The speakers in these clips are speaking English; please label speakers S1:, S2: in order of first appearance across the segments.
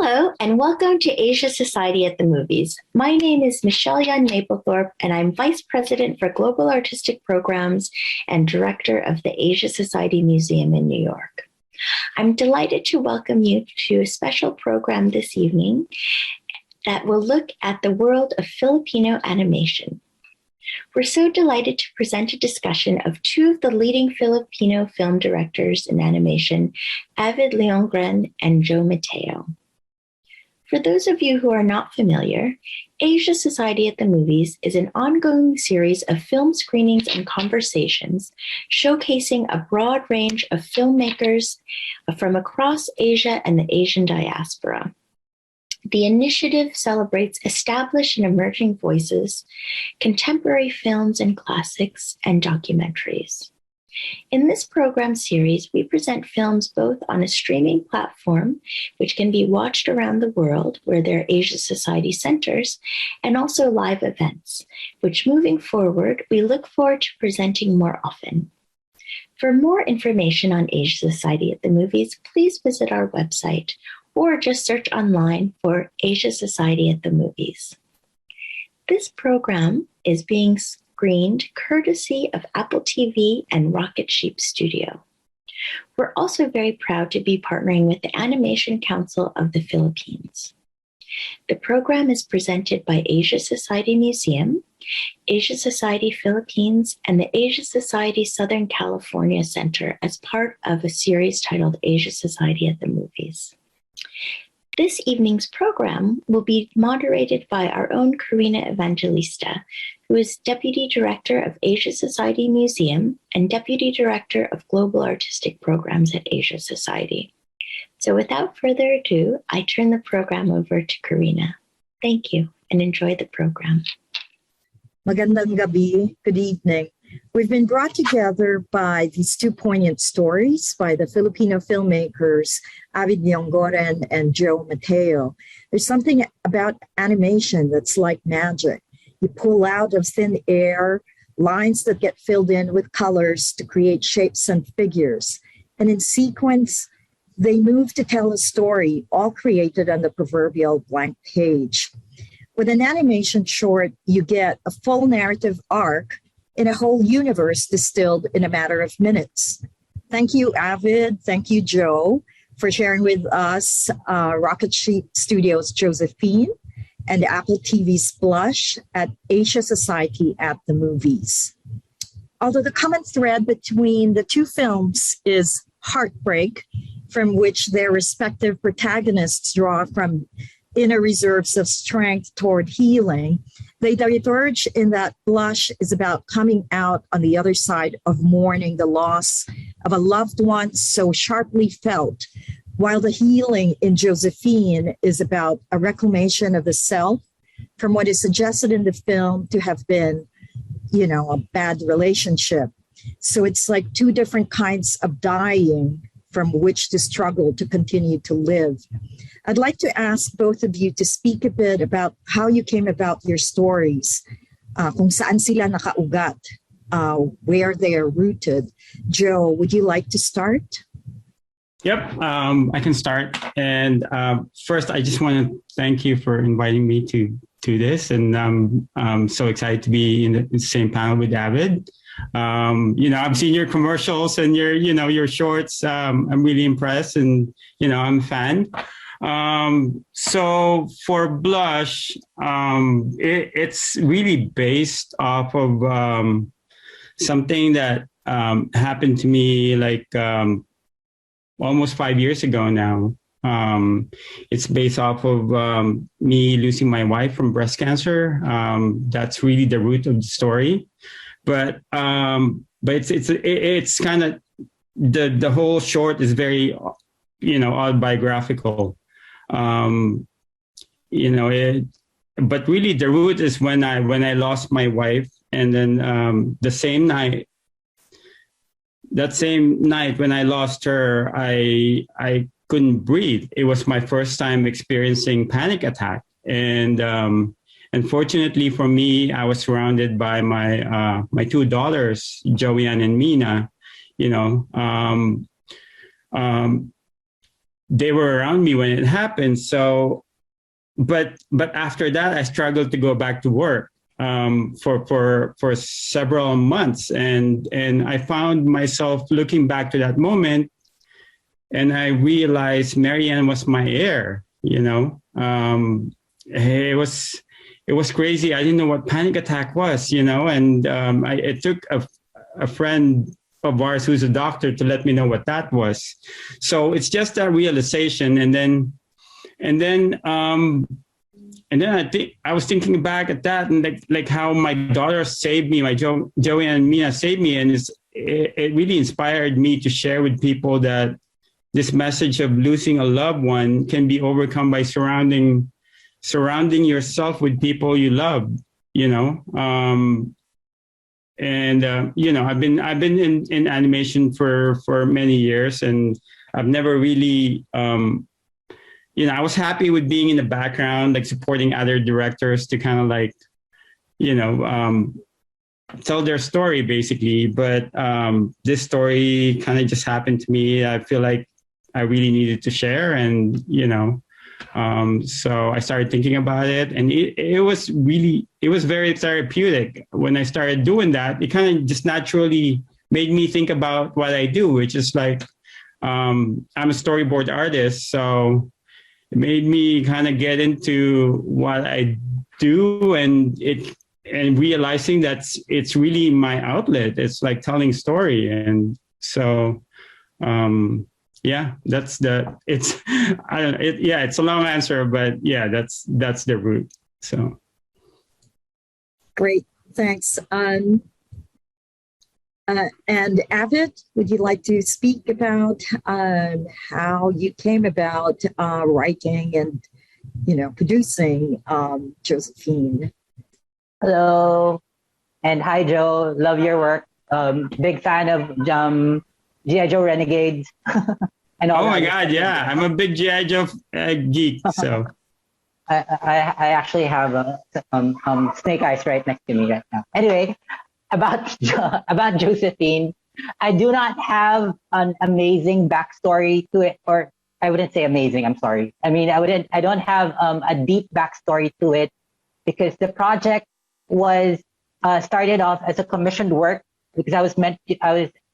S1: Hello, and welcome to Asia Society at the Movies. My name is Michelle Yan Maplethorpe, and I'm Vice President for Global Artistic Programs and Director of the Asia Society Museum in New York. I'm delighted to welcome you to a special program this evening that will look at the world of Filipino animation. We're so delighted to present a discussion of two of the leading Filipino film directors in animation, Avid Liongoren and Joe Mateo. For those of you who are not familiar, Asia Society at the Movies is an ongoing series of film screenings and conversations showcasing a broad range of filmmakers from across Asia and the Asian diaspora. The initiative celebrates established and emerging voices, contemporary films and classics, and documentaries. In this program series, we present films both on a streaming platform, which can be watched around the world where there are Asia Society centers, and also live events, which moving forward, we look forward to presenting more often. For more information on Asia Society at the Movies, please visit our website or just search online for Asia Society at the Movies. This program is being screened courtesy of Apple TV and Rocket Sheep Studio. We're also very proud to be partnering with the Animation Council of the Philippines. The program is presented by Asia Society Museum, Asia Society Philippines, and the Asia Society Southern California Center as part of a series titled Asia Society at the Movies. This evening's program will be moderated by our own Carina Evangelista, who is Deputy Director of Asia Society Museum and Deputy Director of Global Artistic Programs at Asia Society. So without further ado, I turn the program over to Carina. Thank you and enjoy the program.
S2: Magandang gabi, good evening. We've been brought together by these two poignant stories by the Filipino filmmakers, Avid Liongoren and Joe Mateo. There's something about animation that's like magic. You pull out of thin air lines that get filled in with colors to create shapes and figures. And in sequence, they move to tell a story, all created on the proverbial blank page. With an animation short, you get a full narrative arc in a whole universe distilled in a matter of minutes. Thank you, Avid. Thank you, Joe, for sharing with us Rocket Sheep Studios' Josephine and Apple TV's Blush at Asia Society at the Movies. Although the common thread between the two films is heartbreak, from which their respective protagonists draw from inner reserves of strength toward healing, they diverge in that Blush is about coming out on the other side of mourning the loss of a loved one so sharply felt, while the healing in Josephine is about a reclamation of the self from what is suggested in the film to have been, a bad relationship. So it's like two different kinds of dying from which to struggle to continue to live. I'd like to ask both of you to speak a bit about how you came about your stories, kung saan sila nakaugat, where they are rooted. Joe, would you like to start?
S3: Yep, I can start. And first, I just want to thank you for inviting me to this. And I'm so excited to be in the same panel with Avid. I've seen your commercials and your shorts. I'm really impressed, and I'm a fan. So for Blush, it's really based off of something that happened to me like almost 5 years ago now. It's based off of me losing my wife from breast cancer. That's really the root of the story. But it's kind of the whole short is very autobiographical. But really the root is when I lost my wife, and then that same night when I lost her, I couldn't breathe. It was my first time experiencing panic attack, and unfortunately for me, I was surrounded by my two daughters, Joanne and Mina. they were around me when it happened. So, but after that, I struggled to go back to work for several months, and I found myself looking back to that moment, and I realized Marianne was my heir. It was crazy. I didn't know what panic attack was, and it took a friend of ours who's a doctor to let me know what that was. So it's just that realization, and then I think I was thinking back at that, and like how my daughter saved me, my Joey and Mina saved me, and it really inspired me to share with people that this message of losing a loved one can be overcome by surrounding yourself with people you love. I've been in animation for many years, and I've never really I was happy with being in the background, like supporting other directors to kind of like, tell their story basically. But this story kind of just happened to me. I feel like I really needed to share, and so I started thinking about it, and it was very therapeutic. When I started doing that, it kind of just naturally made me think about what I do, which is like, I'm a storyboard artist. So it made me kind of get into what I do, and realizing that it's really my outlet. It's like telling story. And so, it's a long answer, but yeah, that's the root. So
S2: great, thanks. And Avid, would you like to speak about how you came about writing and producing Josephine?
S4: Hello, and hi Joe. Love your work. Big fan of G.I. Joe Renegades. And all
S3: oh my God, yeah, I'm a big G.I. Joe geek. So
S4: I actually have Snake Eyes right next to me right now. Anyway, about Josephine, I do not have an amazing backstory to it, or I wouldn't say amazing. I'm sorry. I mean, I don't have a deep backstory to it, because the project was started off as a commissioned work, because I was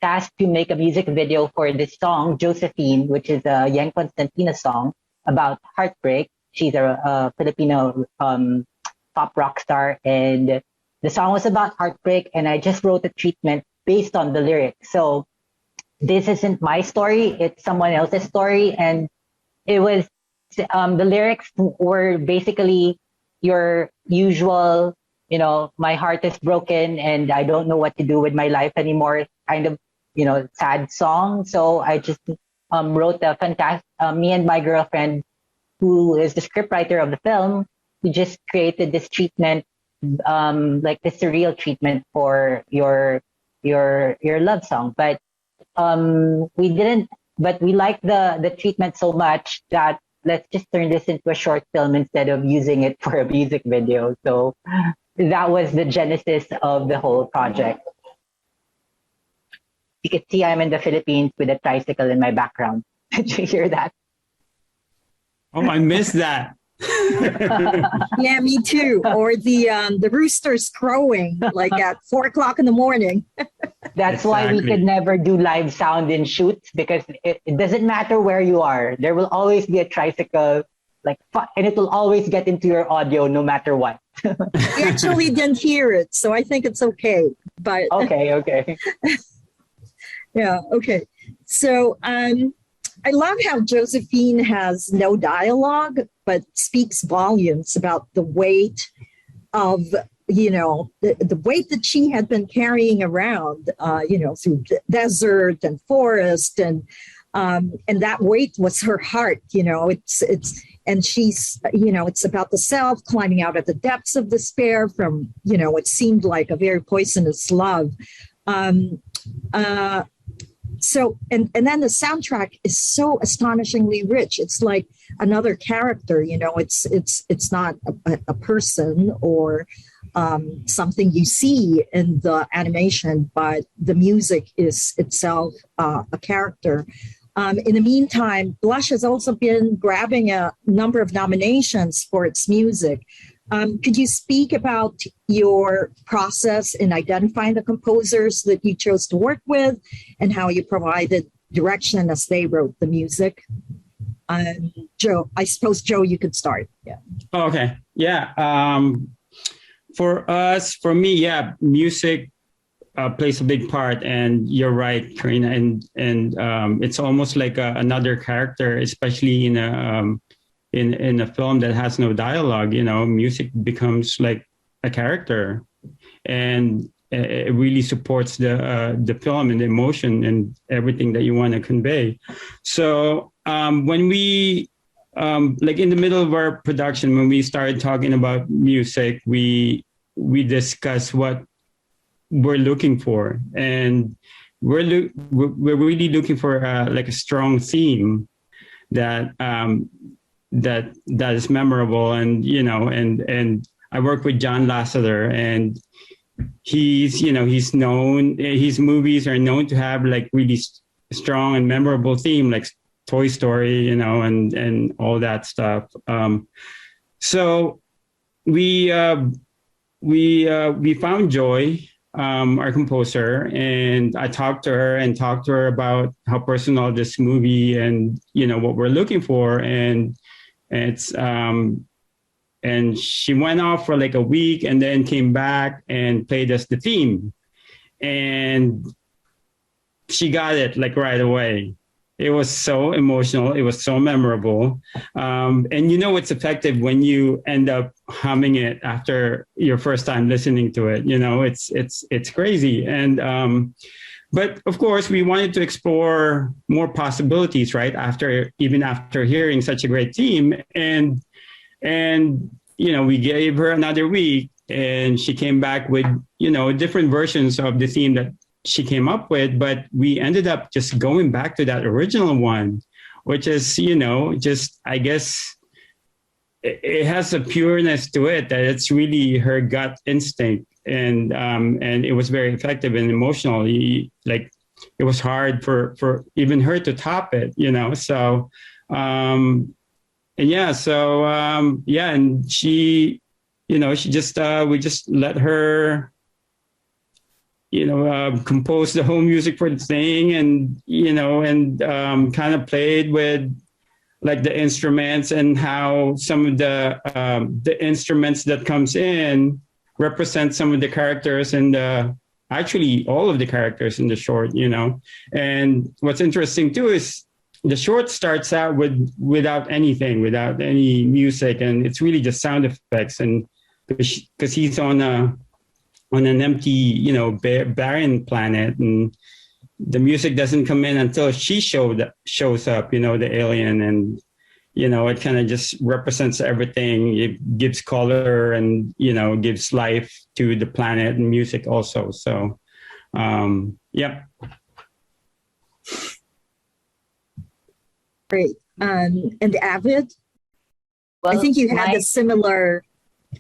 S4: tasked to make a music video for this song, Josephine, which is a Yang Constantina song about heartbreak. She's a Filipino pop rock star, and the song was about heartbreak, and I just wrote a treatment based on the lyrics. So this isn't my story, it's someone else's story. And it was, the lyrics were basically your usual, my heart is broken and I don't know what to do with my life anymore kind of, sad song. So I just wrote a fantastic, me and my girlfriend, who is the scriptwriter of the film, we just created this treatment, like the surreal treatment for your love song. But we liked the treatment so much that let's just turn this into a short film instead of using it for a music video. So that was the genesis of the whole project. You can see I'm in the Philippines with a tricycle in my background. Did you hear that?
S3: Oh, I missed that.
S2: Yeah, me too. Or the roosters crowing like at 4:00 in the morning.
S4: That's why we could never do live sound in shoots, because it doesn't matter where you are. There will always be a tricycle, and it will always get into your audio no matter what.
S2: We actually didn't hear it, so I think it's okay. But
S4: okay.
S2: Yeah, okay. So I love how Josephine has no dialogue, but speaks volumes about the weight of, the weight that she had been carrying around, through desert and forest, and that weight was her heart. And she's, it's about the self climbing out of the depths of despair from, what seemed like a very poisonous love. So, and then the soundtrack is so astonishingly rich. It's like another character, it's not a person or something you see in the animation, but the music is itself a character. In the meantime, Blush has also been grabbing a number of nominations for its music. Could you speak about your process in identifying the composers that you chose to work with and how you provided direction as they wrote the music? Joe, I suppose, Joe, you could start. Yeah.
S3: Oh, okay. Yeah. For me, yeah, music plays a big part, and you're right, Carina. And it's almost like another character, especially in a film that has no dialogue. You know, music becomes like a character, and it really supports the film and the emotion and everything that you want to convey. So when we like in the middle of our production, when we started talking about music, we discussed what we're looking for, and we're really looking for like a strong theme that that is memorable. And you know, and I work with John Lasseter, and he's known, his movies are known to have like really strong and memorable theme, like Toy Story, you know, and all that stuff. So we found Joy, our composer, and I talked to her about how personal this movie and, you know, what we're looking for. And it's, and she went off for like a week and then came back and played us the theme. And she got it like right away. It was so emotional. It was so memorable. And you know, it's effective when you end up humming it after your first time listening to it. You know, it's crazy. And, but of course we wanted to explore more possibilities, right? Even after hearing such a great theme. And, you know, we gave her another week and she came back with, you know, different versions of the theme that she came up with, but we ended up just going back to that original one, which is, you know, just, I guess it has a pureness to it that it's really her gut instinct. And it was very effective and emotionally, like it was hard for even her to top it, you know? So, and yeah, so, yeah. And she, you know, she just, we just let her, you know, compose the whole music for the thing, and, you know, and kind of played with like the instruments and how some of the instruments that comes in represent some of the characters and actually all of the characters in the short, you know. And what's interesting too is the short starts out without any music, and it's really just sound effects, and because he's on an empty, you know, barren planet, and the music doesn't come in until she shows up, you know, the alien, and, you know, it kind of just represents everything. It gives color and, you know, gives life to the planet and music also. So, yeah.
S2: Great. And Avid,
S4: Well,
S2: I think you had a similar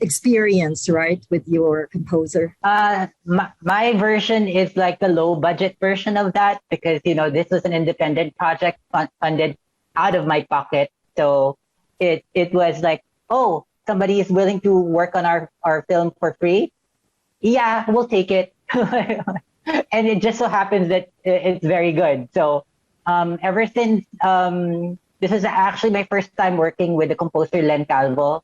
S2: experience, right, with your composer?
S4: My version is like the low budget version of that, because, you know, this was an independent project funded out of my pocket. So it was like, oh, somebody is willing to work on our film for free. Yeah, we'll take it. And it just so happens that it's very good. So ever since, this is actually my first time working with the composer Len Calvo.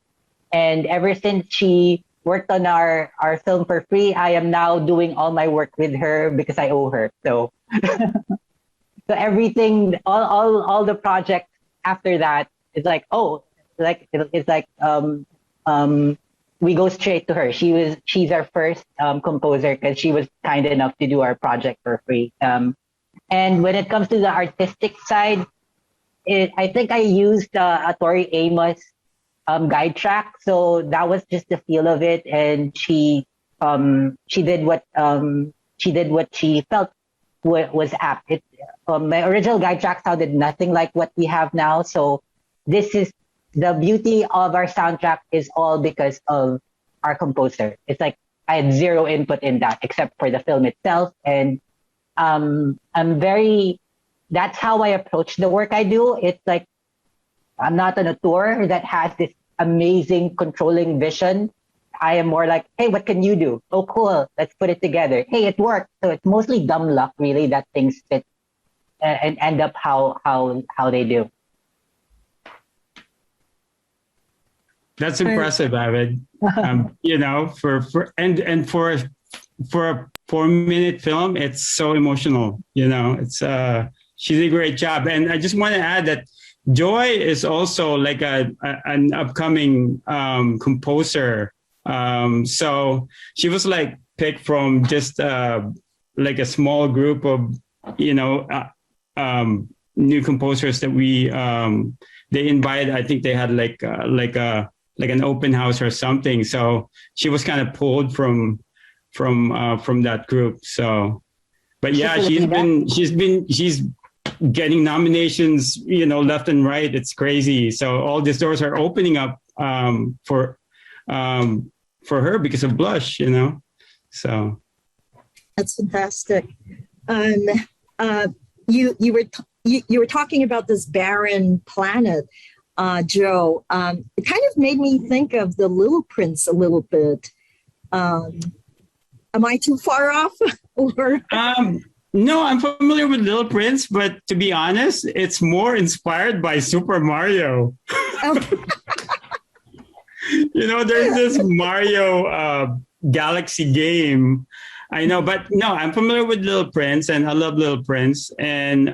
S4: And ever since she worked on our film for free, I am now doing all my work with her because I owe her. So, so everything, all the projects after that is like, oh, like it's like we go straight to her. She's our first composer because she was kind enough to do our project for free. And when it comes to the artistic side, I think I used a Tori Amos guide track, so that was just the feel of it, and she did what she felt was apt. My original guide track sounded nothing like what we have now, so this is the beauty of our soundtrack, is all because of our composer. It's like I had zero input in that except for the film itself, and I'm very that's how I approach the work I do. It's like I'm not on a tour that has this amazing controlling vision. I am more like, hey, what can you do? Oh, cool. Let's put it together. Hey, it worked. So it's mostly dumb luck, really, that things fit and end up how they do.
S3: That's impressive, Avid. You know, for a 4-minute film, it's so emotional. You know, it's she did a great job. And I just want to add that Joy is also like an upcoming composer. So she was like picked from just like a small group of, you know, new composers that they invited. I think they had like an open house or something. So she was kind of pulled from that group. So, but yeah, she's getting nominations, you know, left and right. It's crazy. So all these doors are opening up for her because of Blush, you know. So
S2: that's fantastic. You were talking about this barren planet, Joe. It kind of made me think of the Little Prince a little bit. Am I too far off? Or
S3: no, I'm familiar with Little Prince, but to be honest, it's more inspired by Super Mario.
S2: Oh.
S3: You know, there's this Mario Galaxy game. I know, but no, I'm familiar with Little Prince, and I love Little Prince, and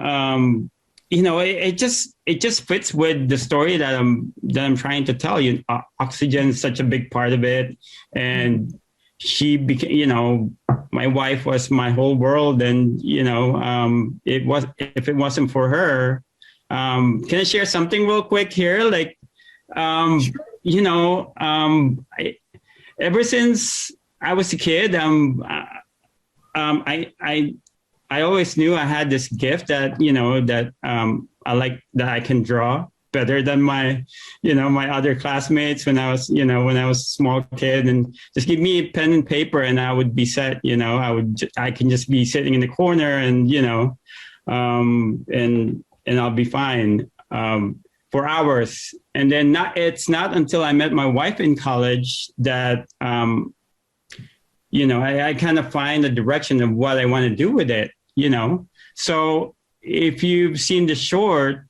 S3: you know, it just fits with the story that I'm trying to tell you. Oxygen is such a big part of it, and she became, you know, my wife was my whole world, and you know, if it wasn't for her, can I share something real quick here? Like, you know, ever since I was a kid, I always knew I had this gift that, you know, that I like, that I can draw better than my other classmates when I was a small kid, and just give me a pen and paper and I would be set, you know, I can just be sitting in the corner and, you know, and I'll be fine for hours. And then it's not until I met my wife in college that, you know, I kind of find the direction of what I want to do with it, you know. So if you've seen the short,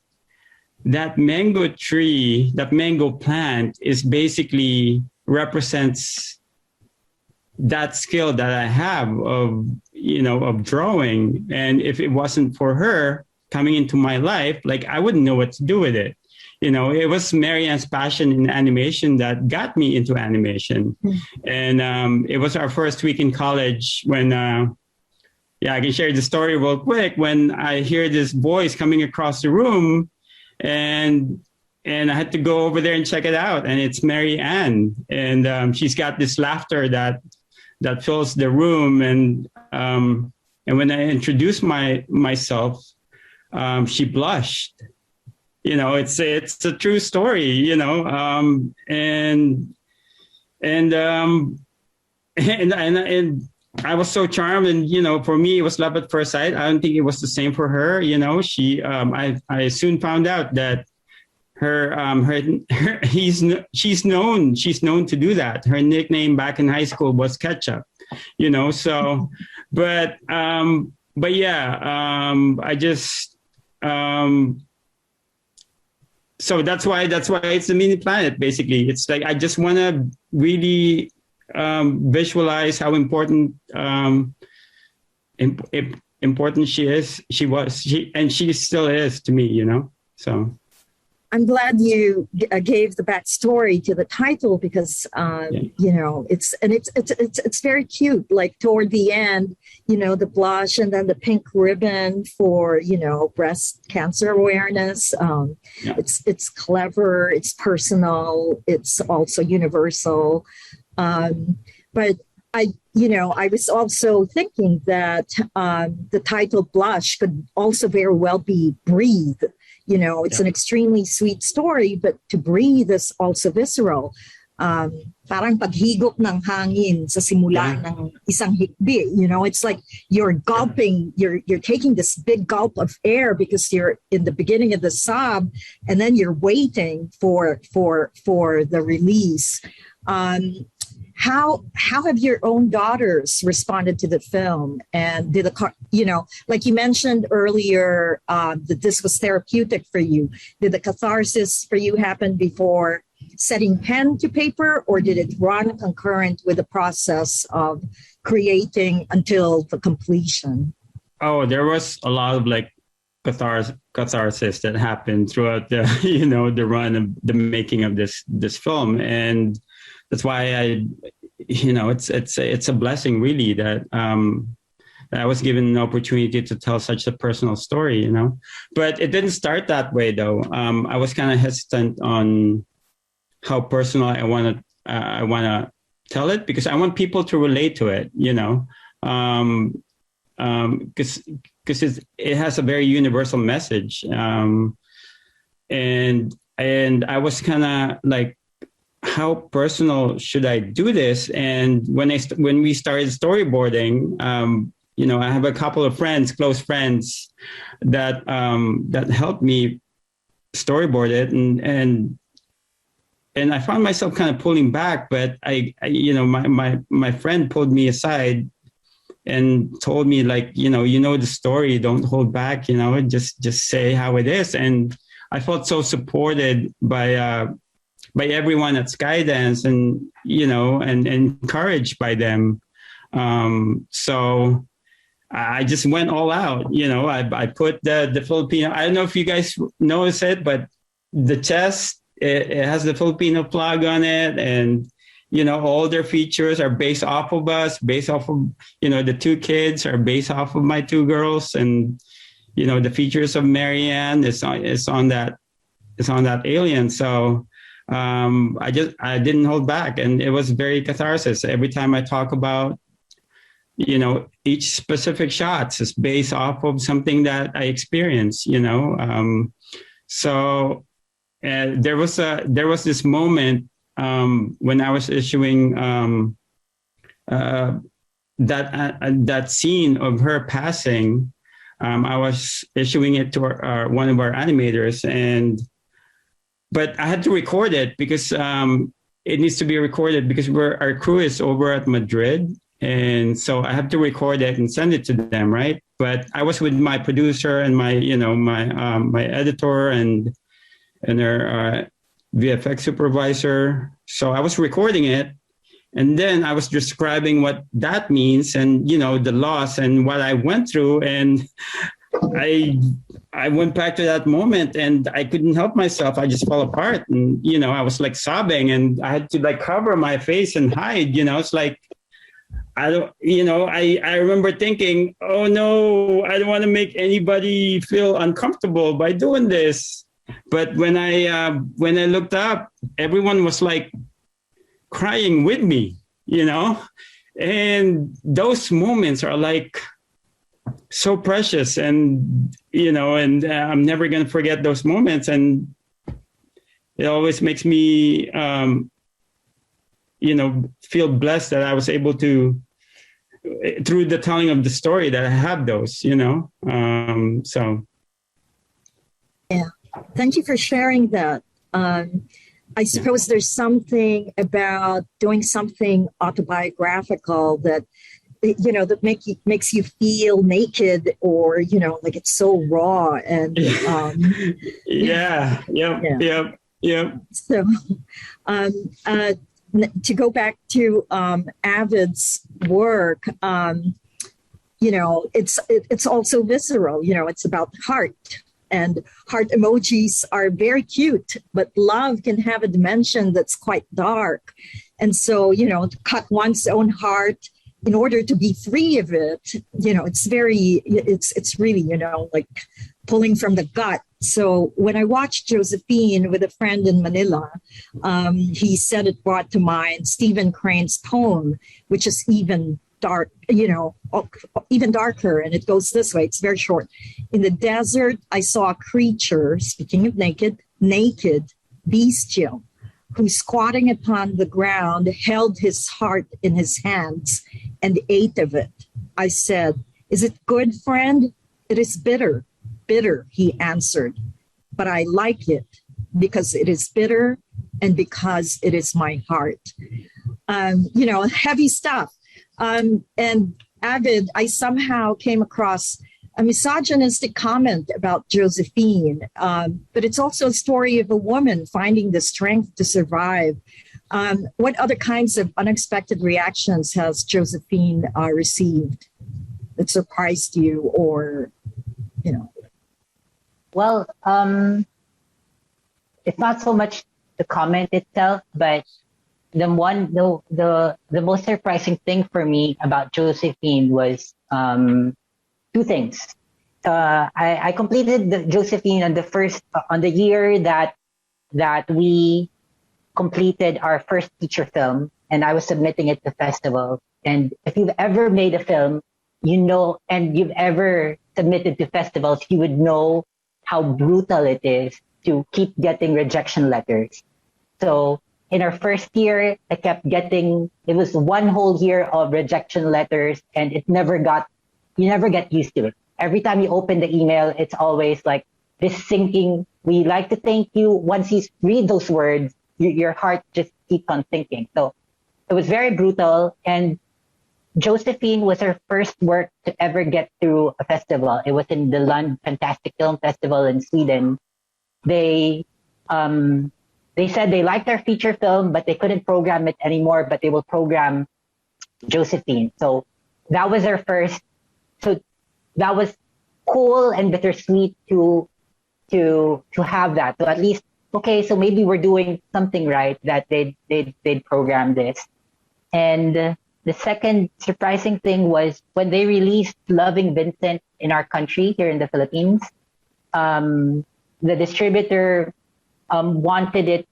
S3: that mango tree, that mango plant is basically represents that skill that I have of, you know, of drawing. And if it wasn't for her coming into my life, like, I wouldn't know what to do with it. You know, it was Marianne's passion in animation that got me into animation. And it was our first week in college when, I can share the story real quick. When I hear this voice coming across the room, and I had to go over there and check it out. And it's Mary Ann. And she's got this laughter that fills the room. And when I introduced myself, she blushed. You know, it's a true story, you know, and I was so charmed, and, you know, for me, it was love at first sight. I don't think it was the same for her. You know, I soon found out that she's known to do that. Her nickname back in high school was Ketchup, you know, so, but yeah, I just, so that's why it's a mini planet. Basically, it's like I just want to really visualize how important important she was, and she still is to me. You know, so.
S2: I'm glad you gave the backstory to the title because, you know, it's very cute. Like toward the end, you know, the blush and then the pink ribbon for, you know, breast cancer awareness. It's clever. It's personal. It's also universal. But I was also thinking that the title Blush could also very well be Breathe. You know, it's an extremely sweet story, but to breathe is also visceral. parang paghigop ng hangin sa simula ng isang hikbi. You know, it's like you're gulping, you're taking this big gulp of air because you're in the beginning of the sob, and then you're waiting for the release. How have your own daughters responded to the film? And did like you mentioned earlier, that this was therapeutic for you. Did the catharsis for you happen before setting pen to paper, or did it run concurrent with the process of creating until the completion?
S3: Oh, there was a lot of like catharsis that happened throughout the the run of the making of this film, and that's why it's a blessing really that I was given an opportunity to tell such a personal story, But it didn't start that way though. I was kind of hesitant on how personal I want to tell it, because I want people to relate to it, because it has a very universal message, and I was kind of like, how personal should I do this? And when we started storyboarding, I have a couple of close friends that helped me storyboard it, and I found myself kind of pulling back, but my friend pulled me aside and told me, like, the story, don't hold back, just say how it is. And I felt so supported by everyone at Skydance, and and encouraged by them. So I just went all out. I put the Filipino. I don't know if you guys notice it, but the chest, it has the Filipino flag on it, and all their features are based off of us, based off of the two kids are based off of my two girls, and the features of Marianne is on that alien. So I didn't hold back, and it was very catharsis. Every time I talk about each specific shots is based off of something that I experienced. So there was this moment when I was issuing that scene of her passing. I was issuing it to one of our animators, but I had to record it because it needs to be recorded because our crew is over at Madrid, and so I have to record it and send it to them, right? But I was with my producer and my editor and our VFX supervisor. So I was recording it, and then I was describing what that means, and the loss and what I went through, and I went back to that moment, and I couldn't help myself. I just fell apart, and I was like sobbing, and I had to like cover my face and hide. It's like I remember thinking, oh no, I don't want to make anybody feel uncomfortable by doing this. But when I looked up, everyone was like crying with me, and those moments are like so precious, and I'm never going to forget those moments, and it always makes me feel blessed that I was able to, through the telling of the story, that I have those, so
S2: yeah. Thank you for sharing that. I suppose there's something about doing something autobiographical that that makes you feel naked, or like it's so raw and
S3: Yep.
S2: So to go back to Avid's work, it's also visceral. It's about heart. And heart emojis are very cute, but love can have a dimension that's quite dark. And so, to cut one's own heart in order to be free of it, it's really, like pulling from the gut. So when I watched Josephine with a friend in Manila, he said it brought to mind Stephen Crane's poem, which is even dark, even darker. And it goes this way. It's very short. In the desert, I saw a creature, speaking of naked, bestial. who, squatting upon the ground, held his heart in his hands and ate of it. I said, "Is it good, friend?" "It is bitter, bitter," he answered. "But I like it because it is bitter and because it is my heart." Heavy stuff. And Avid, I somehow came across a misogynistic comment about Josephine, but it's also a story of a woman finding the strength to survive. What other kinds of unexpected reactions has Josephine received that surprised you, or,
S4: Well, it's not so much the comment itself, but the most surprising thing for me about Josephine was two things. I completed the Josephine on the year that we completed our first feature film, and I was submitting it to festivals. And if you've ever made a film, and you've ever submitted to festivals, you would know how brutal it is to keep getting rejection letters. So in our first year, I kept getting, it was one whole year of rejection letters, and you never get used to it. Every time you open the email, it's always like this sinking, "We like to thank you." Once you read those words, your heart just keeps on thinking. So it was very brutal. And Josephine was her first work to ever get through a festival. It was in the Lund Fantastic Film Festival in Sweden. They said they liked our feature film, but they couldn't program it anymore, but they will program Josephine. So that was our first. So that was cool and bittersweet to have that. So at least, okay, so maybe we're doing something right, that they'd program this. And the second surprising thing was when they released Loving Vincent in our country, here in the Philippines, the distributor wanted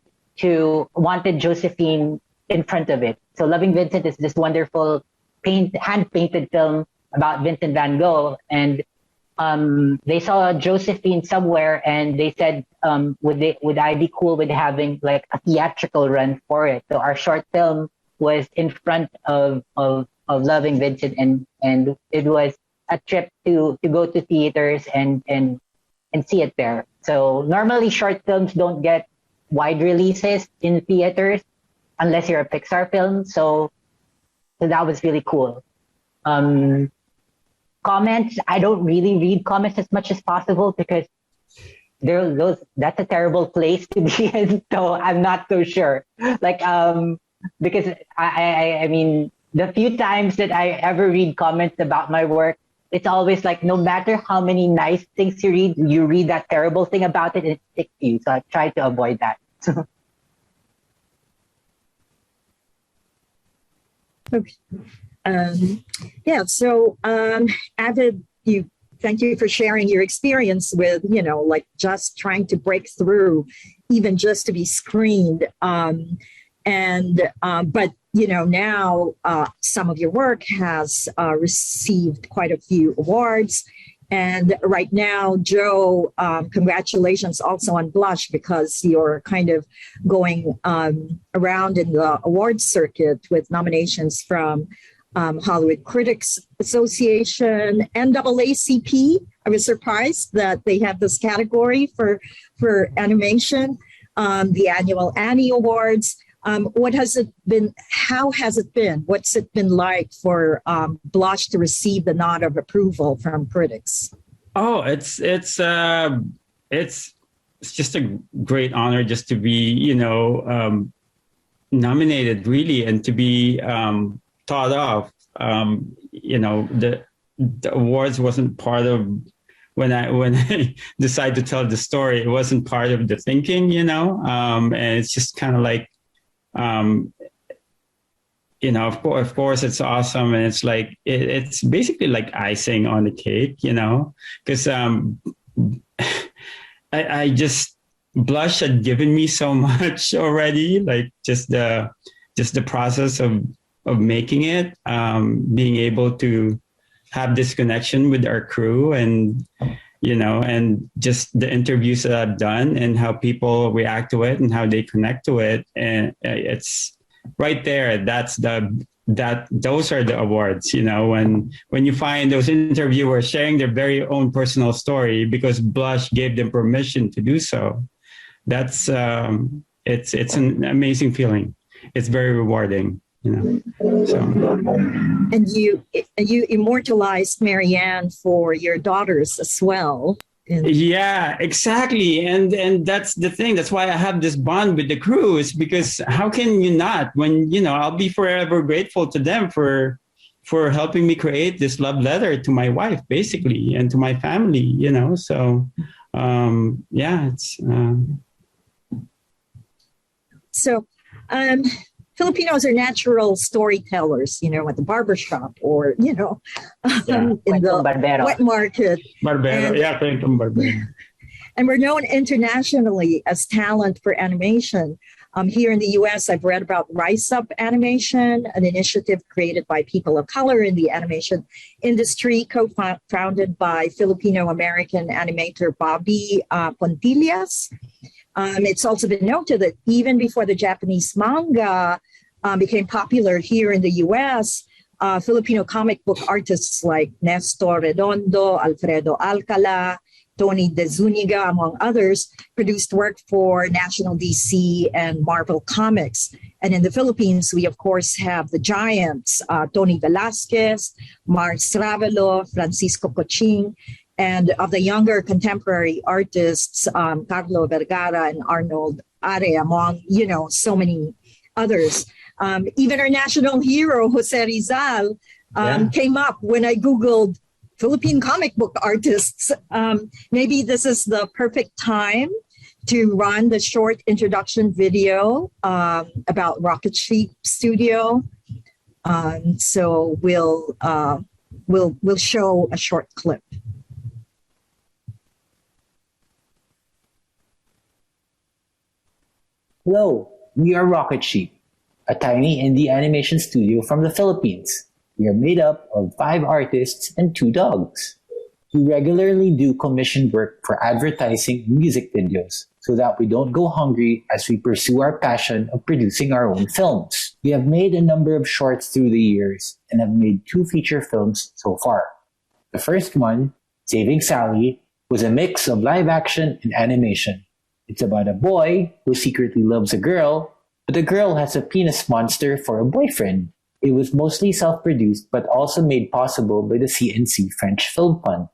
S4: Josephine in front of it. So Loving Vincent is this wonderful hand-painted film about Vincent van Gogh, and they saw Josephine somewhere, and they said, would I be cool with having like a theatrical run for it? So our short film was in front of Loving Vincent, and it was a trip to go to theaters and see it there. So normally short films don't get wide releases in theaters unless you're a Pixar film. So that was really cool. Comments, I don't really read comments as much as possible because that's a terrible place to be in. So I'm not so sure. Because I mean, the few times that I ever read comments about my work, it's always like, no matter how many nice things you read that terrible thing about it, and it sticks to you. So I try to avoid that.
S2: Okay. So Avid, thank you for sharing your experience with, just trying to break through, even just to be screened. But now some of your work has received quite a few awards. And right now, Joe, congratulations also on Blush, because you're kind of going around in the awards circuit with nominations from Hollywood Critics Association, NAACP. I was surprised that they have this category for animation, the annual Annie Awards. What has it been? How has it been? What's it been like for Blush to receive the nod of approval from critics?
S3: Oh, it's just a great honor just to be, nominated, really, and to be thought of. The awards wasn't part of when I decided to tell the story. It wasn't part of the thinking, and it's just kind of like. Of course, it's awesome, and it's like it's basically like icing on the cake, because I just Blush had given me so much already, like just the process of making it, being able to have this connection with our crew, and and just the interviews that I've done and how people react to it and how they connect to it. And it's right there. Those are the awards, when you find those interviewers sharing their very own personal story because Blush gave them permission to do so. That's it's an amazing feeling. It's very rewarding. So.
S2: And you immortalized Marianne for your daughters as well.
S3: Yeah, exactly. And that's the thing. That's why I have this bond with the crew, is because how can you not, when, I'll be forever grateful to them for helping me create this love letter to my wife, basically, and to my family, so it's
S2: so Filipinos are natural storytellers, at the barbershop or, in the wet market.
S3: Barbero, Kwentong Barbero.
S2: And we're known internationally as talent for animation. Here in the US, I've read about Rise Up Animation, an initiative created by people of color in the animation industry, co-founded by Filipino-American animator Bobby Pontillas. It's also been noted that even before the Japanese manga became popular here in the US, Filipino comic book artists like Nestor Redondo, Alfredo Alcala, Tony De Zuniga, among others, produced work for National DC and Marvel Comics. And in the Philippines, we, of course, have the giants, Tony Velasquez, Mars Ravelo, Francisco Coching, and of the younger contemporary artists, Carlo Vergara and Arnold Are, among, so many others. Even our national hero, Jose Rizal, came up when I Googled Philippine comic book artists. Maybe this is the perfect time to run the short introduction video about Rocket Sheep Studio. So we'll show a short clip.
S5: Hello, we are Rocket Sheep, a tiny indie animation studio from the Philippines. We are made up of 5 artists and 2 dogs. We regularly do commission work for advertising and music videos so that we don't go hungry as we pursue our passion of producing our own films. We have made a number of shorts through the years and have made 2 feature films so far. The first one, Saving Sally, was a mix of live action and animation. It's about a boy who secretly loves a girl, but the girl has a penis monster for a boyfriend. It was mostly self-produced, but also made possible by the CNC French Film Fund.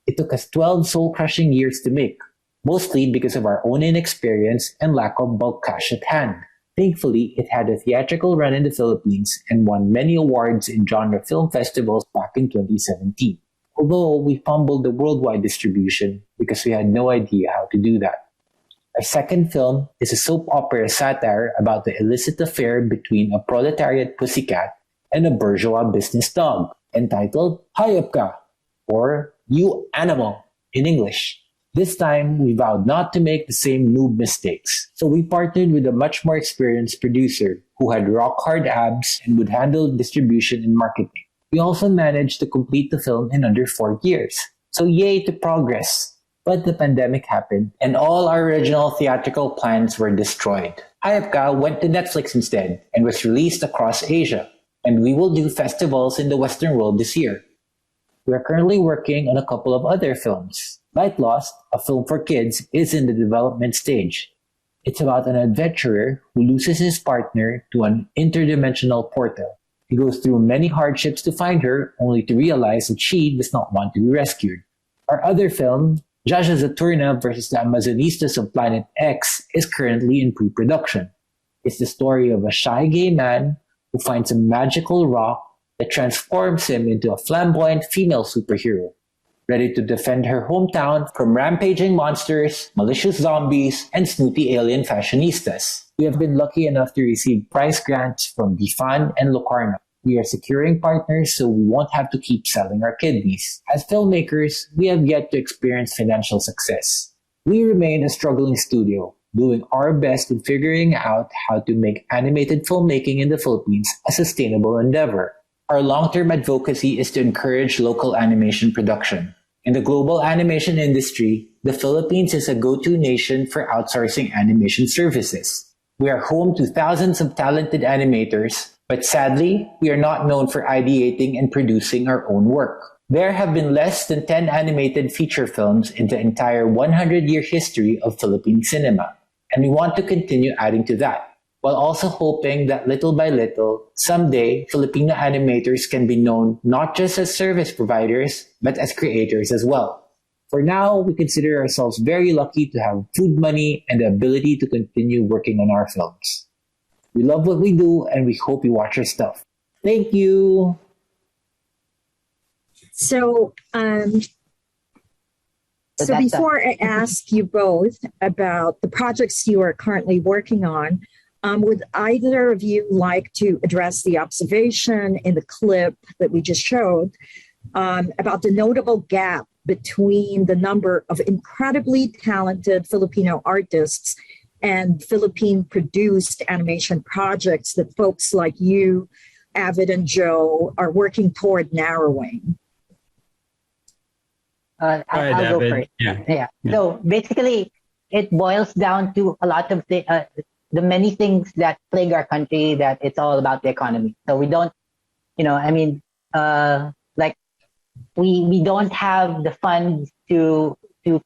S5: It took us 12 soul-crushing years to make, mostly because of our own inexperience and lack of bulk cash at hand. Thankfully, it had a theatrical run in the Philippines and won many awards in genre film festivals back in 2017. Although we fumbled the worldwide distribution because we had no idea how to do that. Our second film is a soap opera satire about the illicit affair between a proletariat pussycat and a bourgeois business dog, entitled Hayop Ka, or You Animal in English. This time, we vowed not to make the same noob mistakes, so we partnered with a much more experienced producer who had rock-hard abs and would handle distribution and marketing. We also managed to complete the film in under 4 years, so yay to progress. But the pandemic happened, and all our original theatrical plans were destroyed. Hayop Ka went to Netflix instead and was released across Asia, and we will do festivals in the Western world this year. We are currently working on a couple of other films. Light Lost, a film for kids, is in the development stage. It's about an adventurer who loses his partner to an interdimensional portal. He goes through many hardships to find her, only to realize that she does not want to be rescued. Our other film, Jaja Zaturna versus the Amazonistas of Planet X, is currently in pre-production. It's the story of a shy gay man who finds a magical rock that transforms him into a flamboyant female superhero, ready to defend her hometown from rampaging monsters, malicious zombies, and snooty alien fashionistas. We have been lucky enough to receive prize grants from BIFAN and Locarno. We are securing partners so we won't have to keep selling our kidneys. As filmmakers, we have yet to experience financial success. We remain a struggling studio, doing our best in figuring out how to make animated filmmaking in the Philippines a sustainable endeavor. Our long-term advocacy is to encourage local animation production. In the global animation industry, the Philippines is a go-to nation for outsourcing animation services. We are home to thousands of talented animators, but sadly, we are not known for ideating and producing our own work. There have been less than 10 animated feature films in the entire 100-year history of Philippine cinema, and we want to continue adding to that, while also hoping that little by little, someday, Filipino animators can be known not just as service providers, but as creators as well. For now, we consider ourselves very lucky to have food money and the ability to continue working on our films. We love what we do, and we hope you watch our stuff. Thank you!
S2: So before I ask you both about the projects you are currently working on, would either of you like to address the observation in the clip that we just showed about the notable gap between the number of incredibly talented Filipino artists and Philippine-produced animation projects that folks like you, Avid and Joe, are working toward narrowing?
S4: I'll go first. Yeah. So basically, it boils down to a lot of the many things that plague our country, that it's all about the economy. So we don't, like we don't have the funds to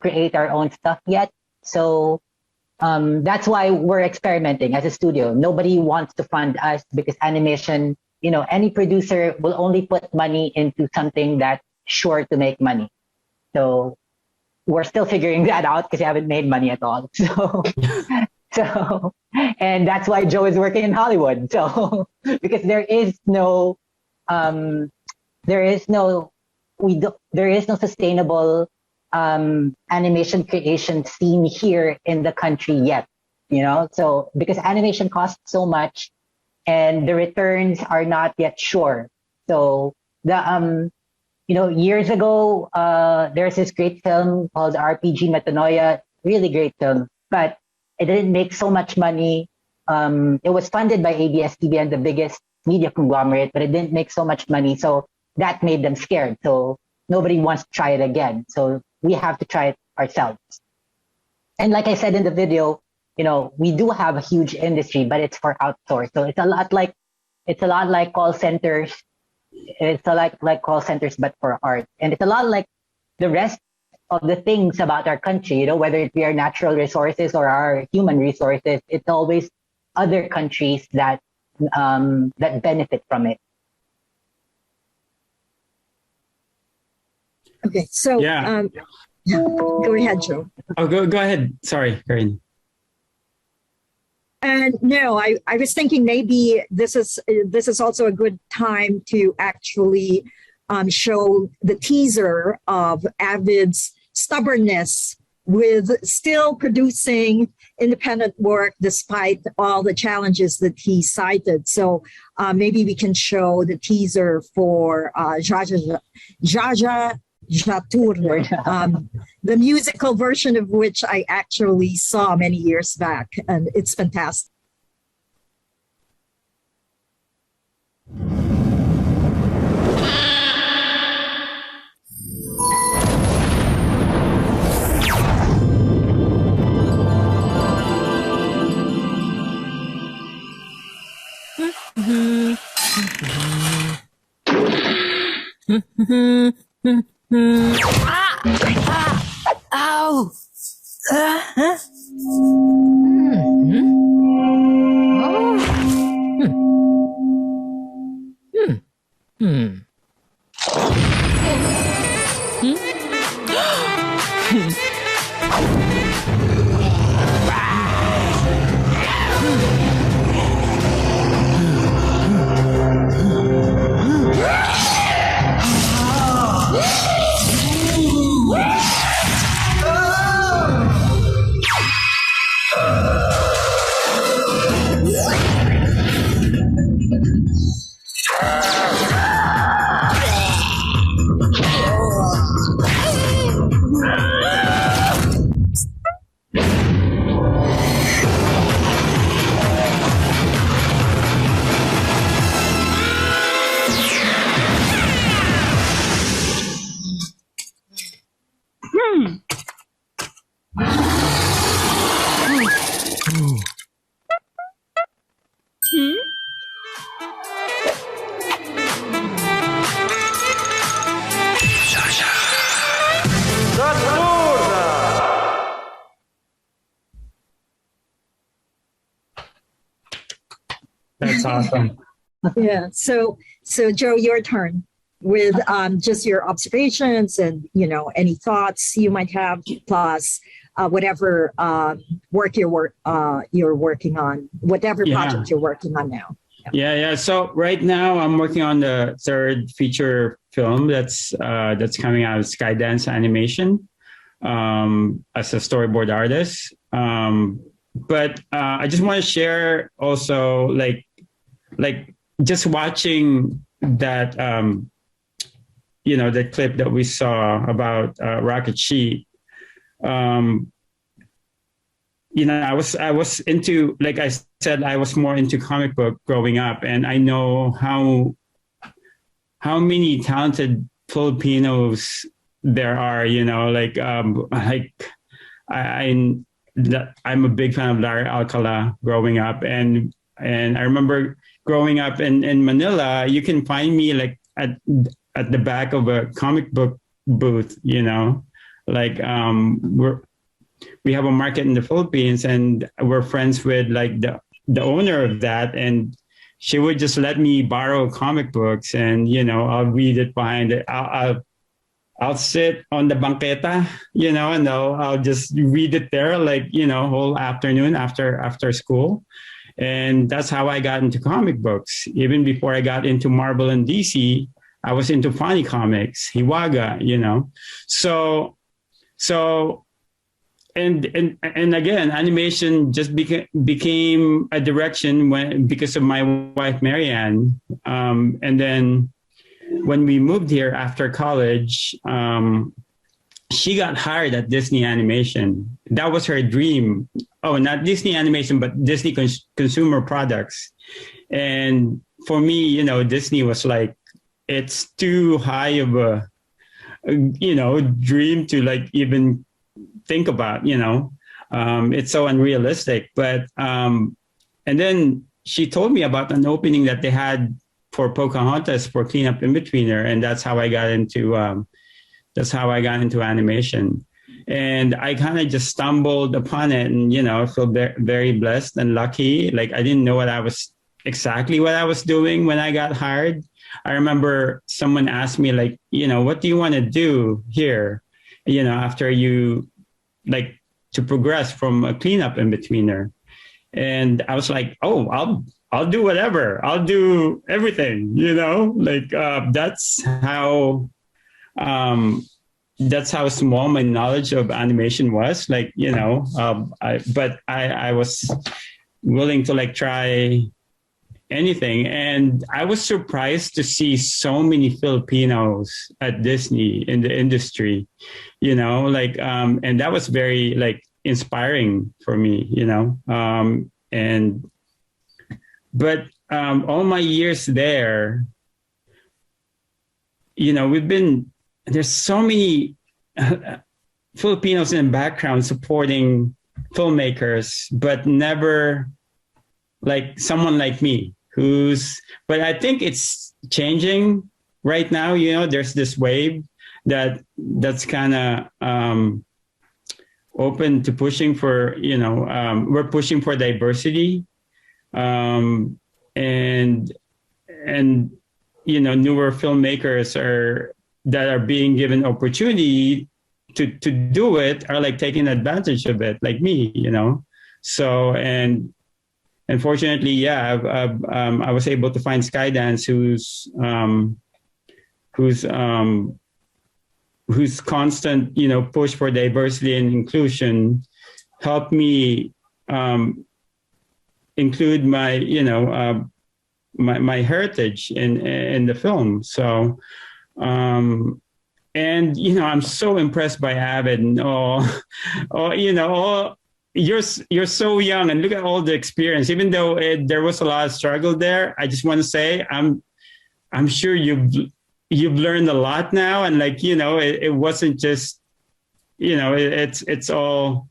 S4: create our own stuff yet. So that's why we're experimenting as a studio. Nobody wants to fund us because animation, any producer will only put money into something that's sure to make money. So we're still figuring that out because we haven't made money at all. So, and that's why Joe is working in Hollywood. So, because there is no sustainable animation creation scene here in the country yet. So because animation costs so much, and the returns are not yet sure. So the years ago, there's this great film called RPG Metanoia, really great film, but it didn't make so much money. It was funded by ABS-CBN, the biggest media conglomerate, but it didn't make so much money. So that made them scared. So nobody wants to try it again. So we have to try it ourselves. And like I said in the video, we do have a huge industry, but it's for outsource. So it's a lot like call centers. It's a lot like call centers, but for art. And it's a lot like the rest of the things about our country, whether it be our natural resources or our human resources, it's always other countries that benefit from it.
S2: Okay, so go ahead, Joe.
S3: Oh, go ahead. Sorry, Carina.
S2: And no, I was thinking maybe this is also a good time to actually show the teaser of Avid's stubbornness with still producing independent work despite all the challenges that he cited. So maybe we can show the teaser for Jaja Jatur, the musical version of which I actually saw many years back, and it's fantastic.
S6: Ow!
S3: That's awesome.
S2: Yeah. So Joe, your turn with just your observations and any thoughts you might have, plus whatever work you're working on, whatever project you're working on now.
S3: Yeah. So right now I'm working on the third feature film that's coming out of Skydance Animation as a storyboard artist. But I just want to share also like just watching that the clip that we saw about Rocket Sheep. I was into, like I said, I was more into comic book growing up, and I know how many talented Filipinos there are. I'm a big fan of Larry Alcala growing up, and I remember growing up in Manila, you can find me like at the back of a comic book booth. We have a market in the Philippines, and we're friends with like the owner of that, and she would just let me borrow comic books, and I'll read it behind it. I'll sit on the banqueta, and I'll just read it there, whole afternoon after school. And that's how I got into comic books. Even before I got into Marvel and DC, I was into funny comics, Hiwaga, So, and again, animation just became a direction because of my wife, Marianne. And then when we moved here after college, she got hired at Disney Animation. That was her dream. Oh, not Disney Animation, but Disney Consumer Products. And for me, Disney was like, it's too high of a, dream to like even think about, it's so unrealistic. But, and then she told me about an opening that they had for Pocahontas for Cleanup In-Betweener. And that's how I got into animation. And I kind of just stumbled upon it, and, I feel very blessed and lucky. Like, I didn't know exactly what I was doing when I got hired. I remember someone asked me, like, what do you want to do here? After you, like, to progress from a Cleanup In-Betweener. And I was like, oh, I'll do whatever. I'll do everything, that's how small my knowledge of animation was. I was willing to like try anything. And I was surprised to see so many Filipinos at Disney in the industry, and that was very like inspiring for me, but all my years there, there's so many Filipinos in the background supporting filmmakers, but never like someone like me but I think it's changing right now. There's this wave that's kind of open to pushing for, we're pushing for diversity, and newer filmmakers that are being given opportunity to do it are like taking advantage of it, like me, So, and fortunately, I was able to find Skydance, whose constant, push for diversity and inclusion helped me include my, my heritage in the film. So, and I'm so impressed by Avid and you're so young, and look at all the experience. Even though there was a lot of struggle there, I just want to say I'm sure you've learned a lot now, and like it wasn't just it's all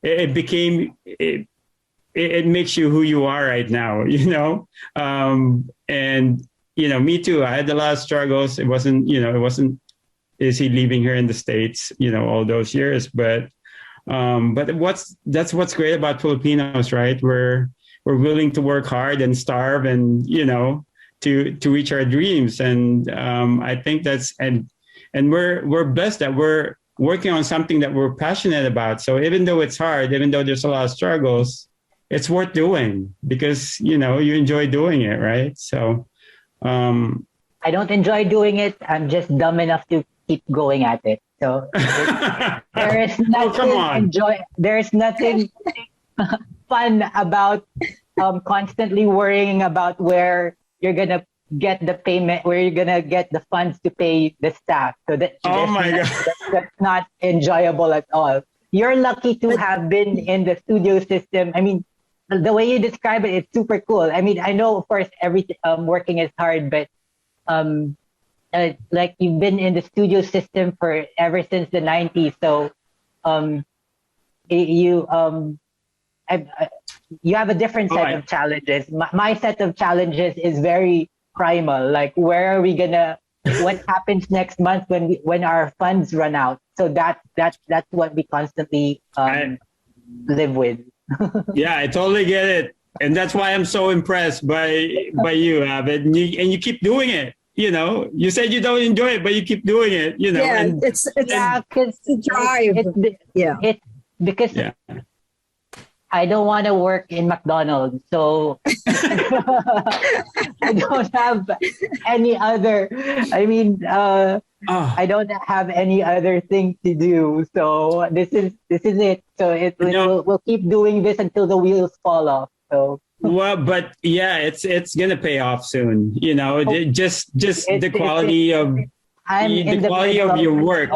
S3: it became it makes you who you are right now, and me too. I had a lot of struggles. It wasn't is he leaving here in the States, all those years, but that's what's great about Filipinos, right? we're willing to work hard and starve and, to reach our dreams. And I think and we're blessed that we're working on something that we're passionate about. So even though it's hard, even though there's a lot of struggles, it's worth doing because, you enjoy doing it, right? So
S4: I don't enjoy doing it. I'm just dumb enough to keep going at it. So there is nothing there's nothing fun about constantly worrying about where you're gonna get the payment, where you're gonna get the funds to pay the staff. So God, that's not enjoyable at all. You're lucky to have been in the studio system. I mean, the way you describe it, it's super cool. I mean, I know, of course, working is hard, but like you've been in the studio system for ever since the 90s. So you have a different set of challenges. My set of challenges is very primal. Like, where are we gonna? What happens next month when our funds run out? So that's what we constantly live with.
S3: Yeah, I totally get it, and that's why I'm so impressed by you, Avid. And you keep doing it. You said you don't enjoy it, but you keep doing it.
S2: Yeah,
S3: and
S2: it's the drive.
S4: It's because I don't want to work in McDonald's, so I don't have any other. I mean, I don't have any other thing to do. So this is it. So we'll keep doing this until the wheels fall off. So.
S3: Well, but yeah, it's gonna pay off soon. Just the quality of your work.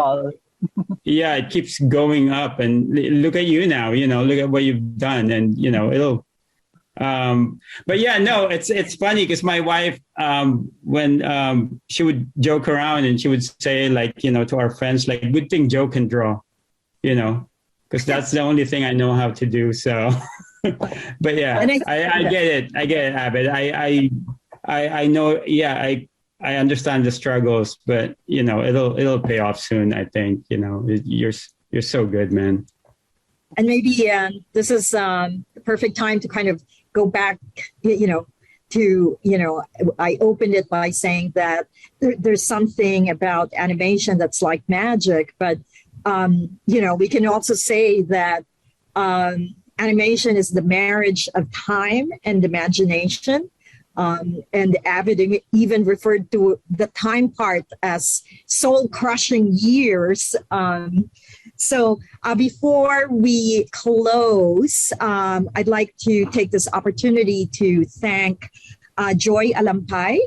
S3: Yeah, it keeps going up, and look at you now. Look at what you've done, and it'll. But yeah, no, it's funny because my wife, when she would joke around and she would say, like, to our friends, like, good thing Joe can draw, because that's the only thing I know how to do. So, but yeah, I get it, Avid. I know. Yeah, I understand the struggles, but it'll pay off soon. I think you're so good, man.
S2: And maybe this is the perfect time to kind of go back, I opened it by saying that there's something about animation that's like magic, but we can also say that animation is the marriage of time and imagination. And Avid even referred to the time part as soul-crushing years. So before we close, I'd like to take this opportunity to thank Joy Alampay,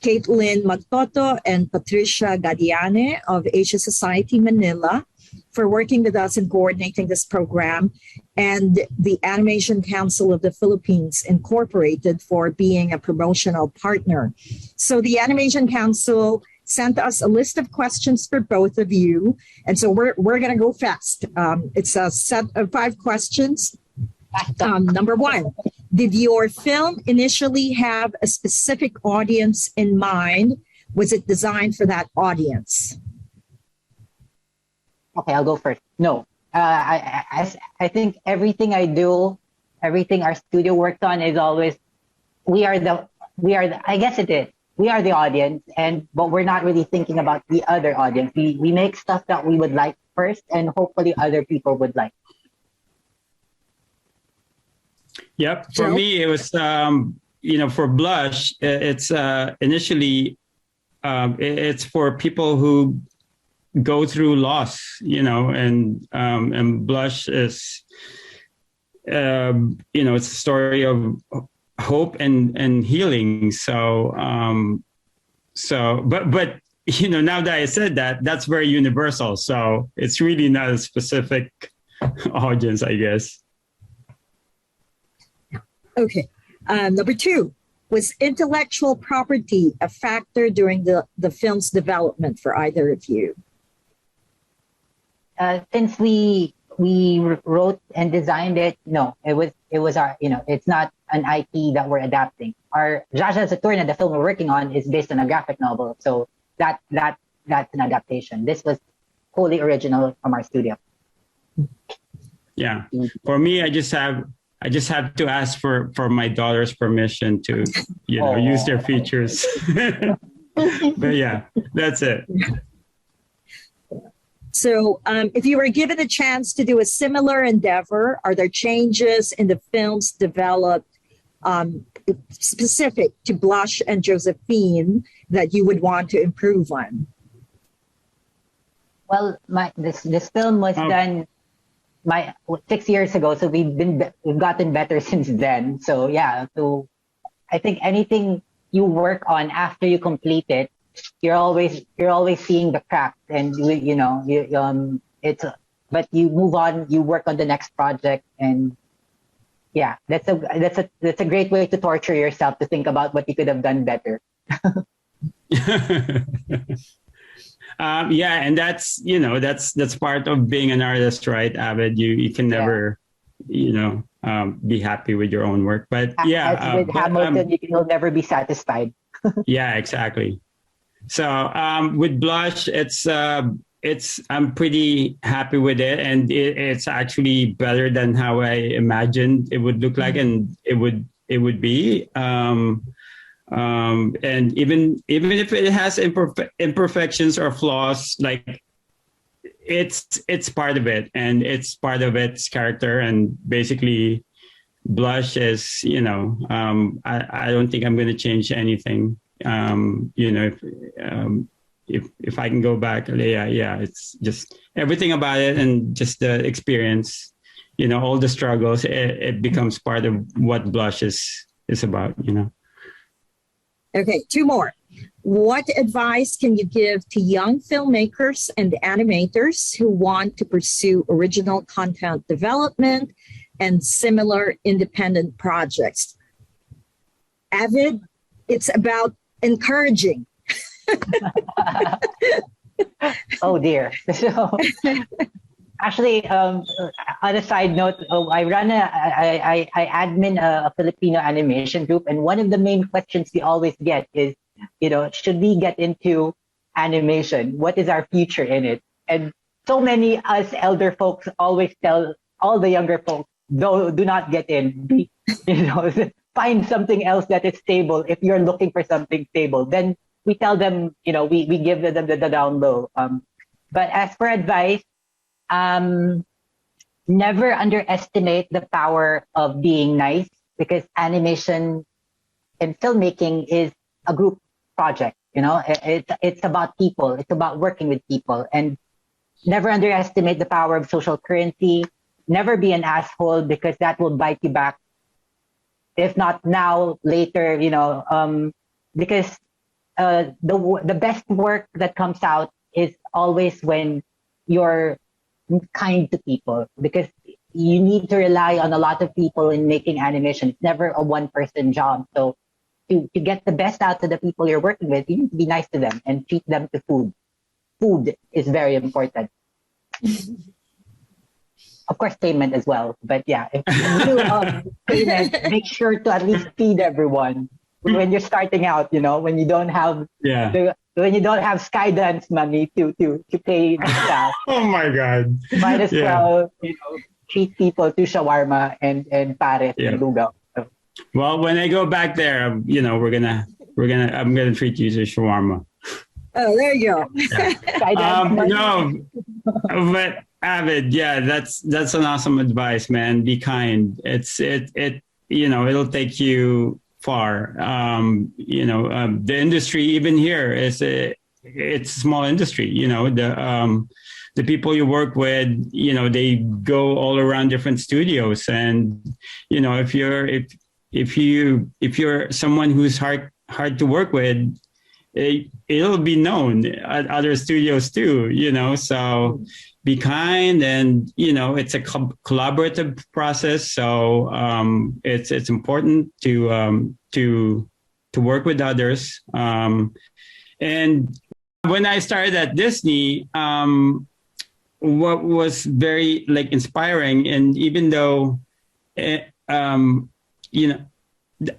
S2: Caitlin Magtoto, and Patricia Gadiane of Asia Society Manila for working with us and coordinating this program, and the Animation Council of the Philippines Incorporated for being a promotional partner. So the Animation Council sent us a list of questions for both of you, and so we're going to go fast. It's a set of 5 questions. Number 1, did your film initially have a specific audience in mind? Was it designed for that audience?
S4: Okay, I'll go first. No, I think everything I do, everything our studio works on is always, I guess it is. We are the audience, but we're not really thinking about the other audience. We make stuff that we would like first, and hopefully other people would like.
S3: Yep. For me, it was, for Blush, it's initially, it's for people who go through loss, and Blush is, it's a story of hope and healing. So, but now that I said that, that's very universal. So it's really not a specific audience, I guess.
S2: Okay. Number 2, was intellectual property a factor during the film's development for either of you?
S4: Since we wrote and designed it, no, it was our, it's not an IP that we're adapting. Our Jaja Saturna, the film we're working on, is based on a graphic novel, so that's an adaptation. This was wholly original from our studio.
S3: Yeah, for me, I just have I just have to ask for my daughter's permission to, use their features. But yeah, that's it.
S2: So, if you were given a chance to do a similar endeavor, are there changes in the films developed specific to Blush and Josephine that you would want to improve on?
S4: Well, this film was done 6 years ago, so we've gotten better since then. So yeah, so I think anything you work on after you complete it, you're always seeing the cracks, and but you move on, you work on the next project, and yeah, that's a great way to torture yourself to think about what you could have done better.
S3: Yeah, and that's part of being an artist, right, Avid? You can never, be happy with your own work. But yeah,
S4: as with Hamilton, you'll never be satisfied.
S3: Yeah, exactly. So with Blush, I'm pretty happy with it, and it's actually better than how I imagined it would look like, and it would be. And even if it has imperfections or flaws, like it's part of it, and it's part of its character. And basically, Blush is, I don't think I'm going to change anything. If I can go back, yeah, it's just everything about it, and just the experience, all the struggles, it becomes part of what Blush is about,
S2: Okay, two more. What advice can you give to young filmmakers and animators who want to pursue original content development and similar independent projects? Avid, it's about encouraging.
S4: Oh dear. So actually, on a side note, I admin a Filipino animation group, and one of the main questions we always get is, should we get into animation? What is our future in it? And so many us elder folks always tell all the younger folks, do not get in. Find something else that is stable. If you're looking for something stable, then we tell them, we give them the down low. But as for advice, never underestimate the power of being nice, because animation and filmmaking is a group project. It's about people. It's about working with people, and never underestimate the power of social currency. Never be an asshole, because that will bite you back. If not now, later, because the best work that comes out is always when you're kind to people, because you need to rely on a lot of people in making animation. It's never a one-person job. So to get the best out of the people you're working with, you need to be nice to them and treat them to food. Food is very important. Of course, payment as well. But yeah, if you payment, make sure to at least feed everyone when you're starting out. When you don't have when you don't have Skydance money to pay the staff.
S3: Oh my God!
S4: Might as well treat people to shawarma and pares and lugaw. So.
S3: Well, when I go back there, I'm gonna treat you to shawarma.
S2: Oh, there you go.
S3: Yeah. No, but Avid, yeah, that's an awesome advice, man. Be kind. It'll take you far. The industry, even here, it's a small industry. The people you work with, they go all around different studios, and if you're someone who's hard to work with, it'll be known at other studios too, so be kind, and it's a collaborative process. So it's important to work with others. And when I started at Disney, what was very inspiring, and even though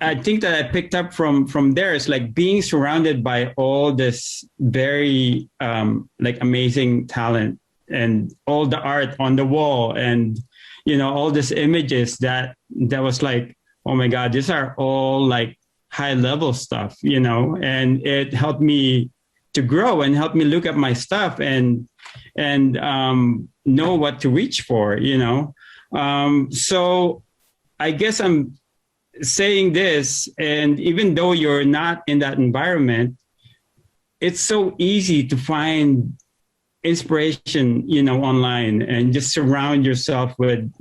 S3: I think that I picked up from there is being surrounded by all this very amazing talent, and all the art on the wall, and all these images that that was like, oh my God, these are all like high level stuff, and it helped me to grow and help me look at my stuff and know what to reach for, So I guess I'm saying this, and even though you're not in that environment, it's so easy to find inspiration, online, and just surround yourself with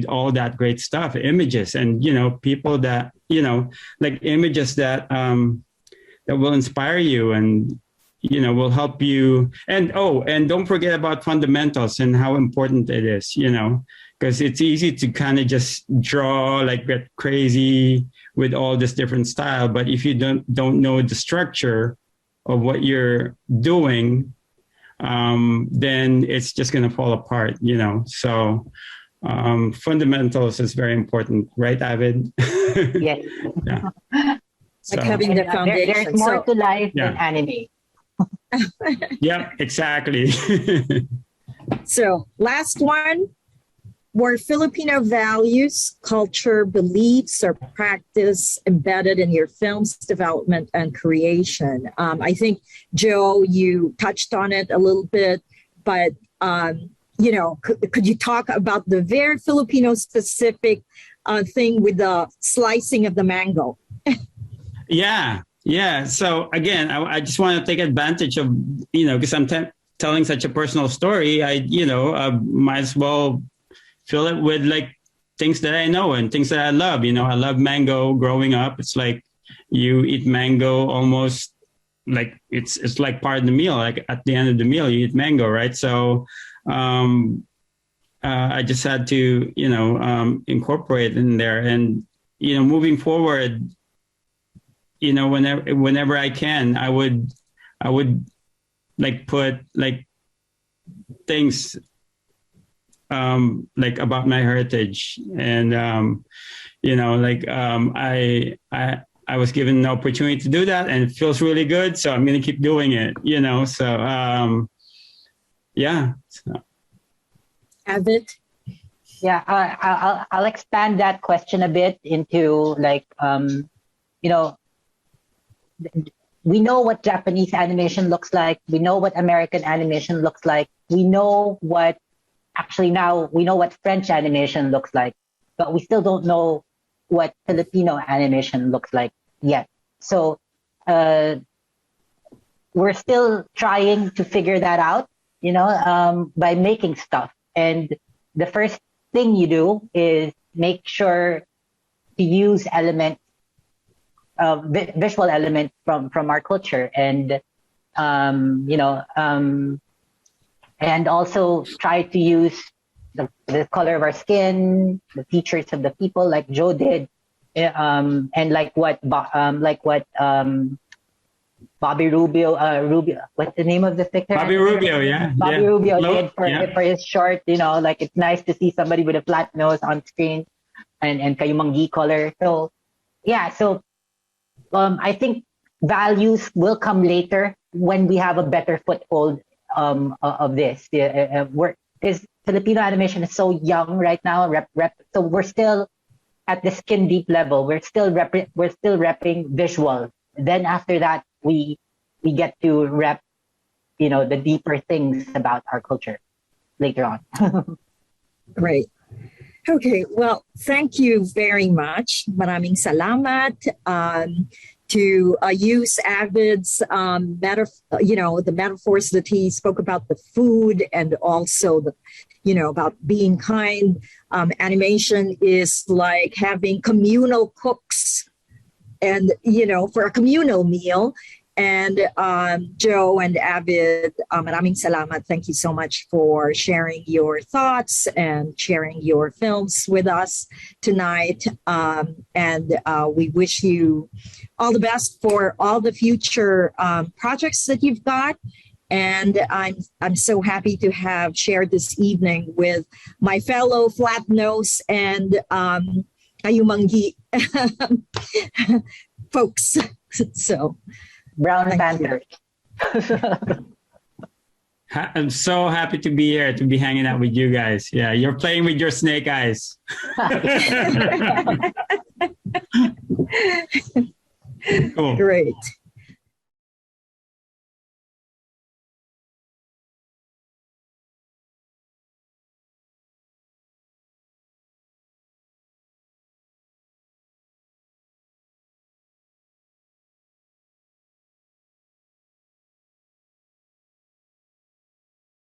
S3: all that great stuff, images, and people that like images that that will inspire you and will help you. And don't forget about fundamentals and how important it is, because it's easy to kind of just draw like get crazy with all this different style, but if you don't know the structure of what you're doing, then it's just going to fall apart, So fundamentals is very important, right, Avid?
S4: Yes.
S3: Yeah.
S2: Like having the foundation.
S4: There's more to life than anime.
S3: Yeah, exactly.
S2: So last one. Were Filipino values, culture, beliefs, or practice embedded in your film's development and creation? I think, Joe, you touched on it a little bit, but, could you talk about the very Filipino-specific thing with the slicing of the mango?
S3: Yeah. So again, I just want to take advantage of, because I'm telling such a personal story, I might as well fill it with like things that I know and things that I love. I love mango growing up. It's like you eat mango almost like it's like part of the meal. Like at the end of the meal, you eat mango, right? So I just had to, incorporate in there. And, moving forward, whenever I can, I would like put like things like about my heritage, and I was given an opportunity to do that, and it feels really good, so I'm gonna keep doing it. So yeah.
S2: Avid?
S4: Yeah, I'll expand that question a bit into like we know what Japanese animation looks like. We know what American animation looks like. We know what French animation looks like, but we still don't know what Filipino animation looks like yet. So we're still trying to figure that out, by making stuff. And the first thing you do is make sure to use visual elements from our culture, and and also try to use the color of our skin, the features of the people, like Joe did, and like what Bobby Rubio, what's the name of the picture?
S3: Bobby Rubio, yeah.
S4: Bobby Rubio did for his short, like it's nice to see somebody with a flat nose on screen, and kayumanggi color. So yeah, I think values will come later when we have a better foothold of this. Because Filipino animation is so young right now. So we're still at the skin deep level. We're still repping visual. Then after that, we get to rep, the deeper things about our culture later on.
S2: Great. Okay, well, thank you very much. Maraming salamat. To use Avid's the metaphors that he spoke about, the food, and also about being kind. Animation is like having communal cooks, and for a communal meal. And Joe and Avid, maraming salamat. Thank you so much for sharing your thoughts and sharing your films with us tonight. And we wish you all the best for all the future projects that you've got. And I'm so happy to have shared this evening with my fellow flat nose and Ayumangi folks. So.
S4: Brown Panthers.
S3: I'm so happy to be here, to be hanging out with you guys. Yeah, you're playing with your snake eyes. Cool.
S2: Great.